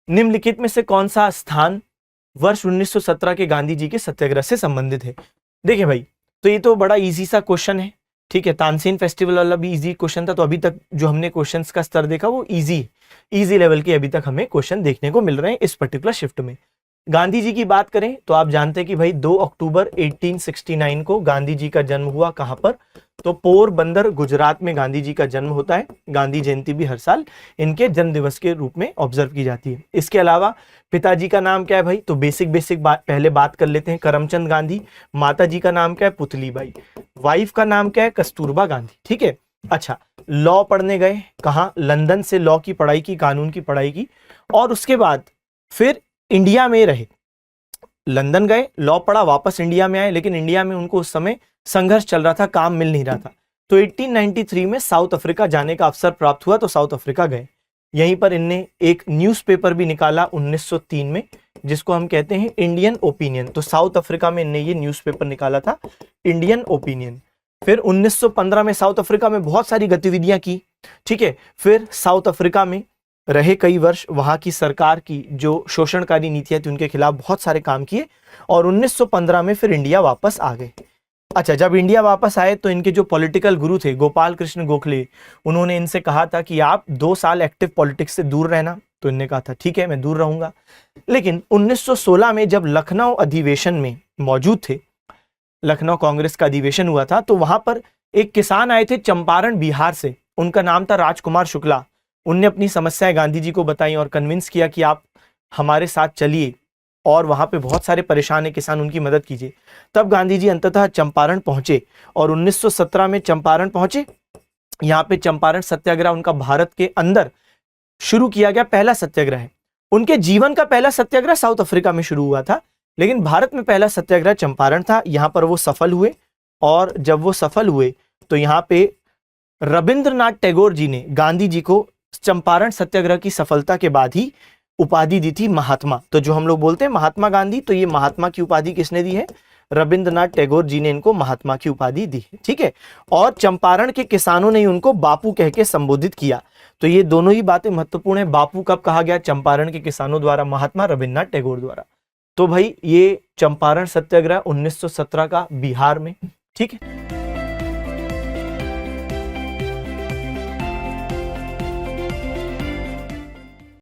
निम्नलिखित में से कौन सा स्थान वर्ष 1917 के गांधी जी के सत्याग्रह से संबंधित है? देखिए भाई, तो ये तो बड़ा इजी सा क्वेश्चन है, ठीक है। तानसेन फेस्टिवल वाला भी इजी क्वेश्चन था, तो अभी तक जो हमने क्वेश्चंस का स्तर देखा वो इजी लेवल के अभी तक हमें क्वेश्चन देखने को मिल रहे हैं इस पर्टिकुलर शिफ्ट में। गांधी जी की बात करें तो आप जानते हैं कि भाई 2 अक्टूबर 1869 को गांधी जी का जन्म हुआ। कहां पर? तो पोरबंदर गुजरात में गांधी जी का जन्म होता है। गांधी जयंती भी हर साल इनके जन्म दिवस के रूप में ऑब्जर्व की जाती है। इसके अलावा पिताजी का नाम क्या है भाई? तो बेसिक पहले बात कर लेते हैं, करमचंद गांधी। माता जी का नाम क्या है? पुतलीबाई। वाइफ का नाम क्या है? कस्तूरबा गांधी, ठीक है। अच्छा, लॉ पढ़ने गए, कहा? लंदन से लॉ की पढ़ाई की, कानून की पढ़ाई की, और उसके बाद फिर इंडिया में रहे। लंदन गए, लॉ पढ़ा, वापस इंडिया में आए, लेकिन इंडिया में उनको उस समय संघर्ष चल रहा था, काम मिल नहीं रहा था। तो 1893 में साउथ अफ्रीका जाने का अवसर प्राप्त हुआ, तो साउथ अफ्रीका गए। यहीं पर इनने एक न्यूज़पेपर भी निकाला 1903 में, जिसको हम कहते हैं इंडियन ओपिनियन। तो साउथ अफ्रीका में इनने ये न्यूज़पेपर निकाला था, इंडियन ओपिनियन। फिर 1915 में साउथ अफ्रीका में बहुत सारी गतिविधियां की, ठीक है। फिर साउथ अफ्रीका में रहे कई वर्ष, वहां की सरकार की जो शोषणकारी नीतियां थी उनके खिलाफ बहुत सारे काम किए, और 1915 में फिर इंडिया वापस आ गए। अच्छा, जब इंडिया वापस आए तो इनके जो पॉलिटिकल गुरु थे गोपाल कृष्ण गोखले, उन्होंने इनसे कहा था कि आप 2 साल एक्टिव पॉलिटिक्स से दूर रहना। तो इनने कहा था ठीक है, मैं दूर रहूंगा। लेकिन 1916 में जब लखनऊ अधिवेशन में मौजूद थे, लखनऊ कांग्रेस का अधिवेशन हुआ था, तो वहां पर एक किसान आए थे चंपारण बिहार से, उनका नाम था राजकुमार शुक्ला। उनने अपनी समस्याएं गांधी जी को बताई और कन्विंस किया कि आप हमारे साथ चलिए, और वहां पे बहुत सारे परेशान है किसान, उनकी मदद कीजिए। तब गांधी जी अंततः चंपारण पहुंचे, और 1917 में चंपारण पहुंचे। यहाँ पे चंपारण सत्याग्रह उनका भारत के अंदर शुरू किया गया पहला सत्याग्रह है। उनके जीवन का पहला सत्याग्रह साउथ अफ्रीका में शुरू हुआ था, लेकिन भारत में पहला सत्याग्रह चंपारण था। यहाँ पर वो सफल हुए, और जब वो सफल हुए तो यहाँ पे रविंद्रनाथ टैगोर जी ने गांधी जी को चंपारण सत्याग्रह की सफलता के बाद ही उपाधि दी थी महात्मा। तो जो हम लोग बोलते हैं महात्मा गांधी, तो ये महात्मा की उपाधि किसने दी है? रविंद्रनाथ टैगोर जी ने इनको महात्मा की उपाधि दी है, ठीक है। और चंपारण के किसानों ने उनको बापू कह के संबोधित किया। तो ये दोनों ही बातें महत्वपूर्ण है। बापू कब कहा गया? चंपारण के किसानों द्वारा, महात्मा रविंद्रनाथ टैगोर द्वारा। तो भाई ये चंपारण सत्याग्रह 1917 का बिहार में, ठीक है।